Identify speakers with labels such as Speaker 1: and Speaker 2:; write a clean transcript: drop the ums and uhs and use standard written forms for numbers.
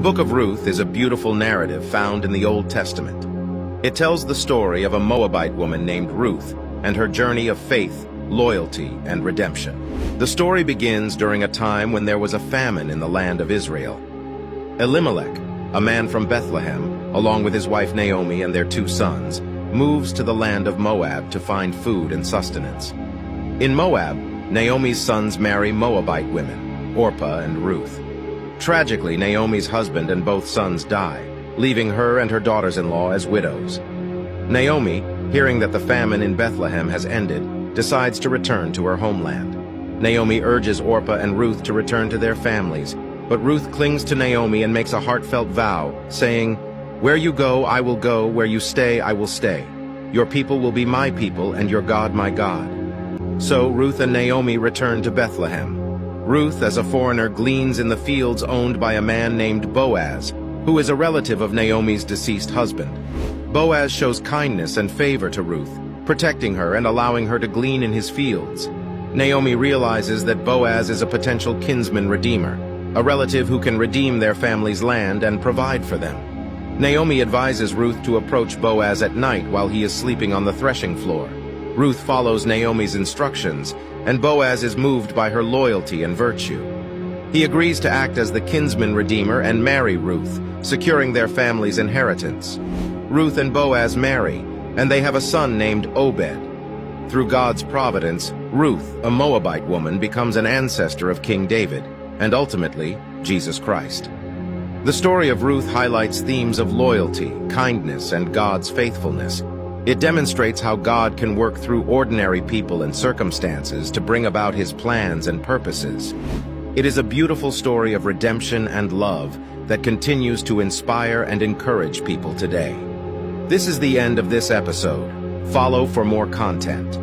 Speaker 1: book of Ruth is a beautiful narrative found in the Old Testament. It tells the story of a Moabite woman named Ruth and her journey of faith, loyalty, and redemption. The story begins during a time when there was a famine in the land of Israel. Elimelech, a man from Bethlehem, along with his wife Naomi and their 2 sons, moves to the land of Moab to find food and sustenance. In Moab, Naomi's sons marry Moabite women, Orpah and Ruth. Tragically, Naomi's husband and both sons die, leaving her and her daughters-in-law as widows. Naomi, hearing that the famine in Bethlehem has ended, decides to return to her homeland. Naomi urges Orpah and Ruth to return to their families, but Ruth clings to Naomi and makes a heartfelt vow, saying, "Where you go, I will go, where you stay, I will stay. Your people will be my people, and your God my God." So Ruth and Naomi return to Bethlehem. Ruth, as a foreigner, gleans in the fields owned by a man named Boaz, who is a relative of Naomi's deceased husband. Boaz shows kindness and favor to Ruth, protecting her and allowing her to glean in his fields. Naomi realizes that Boaz is a potential kinsman redeemer, a relative who can redeem their family's land and provide for them. Naomi advises Ruth to approach Boaz at night while he is sleeping on the threshing floor. Ruth follows Naomi's instructions, and Boaz is moved by her loyalty and virtue. He agrees to act as the kinsman redeemer and marry Ruth, securing their family's inheritance. Ruth and Boaz marry, and they have a son named Obed. Through God's providence, Ruth, a Moabite woman, becomes an ancestor of King David, and ultimately, Jesus Christ. The story of Ruth highlights themes of loyalty, kindness, and God's faithfulness. It demonstrates how God can work through ordinary people and circumstances to bring about his plans and purposes. It is a beautiful story of redemption and love that continues to inspire and encourage people today. This is the end of this episode. Follow for more content.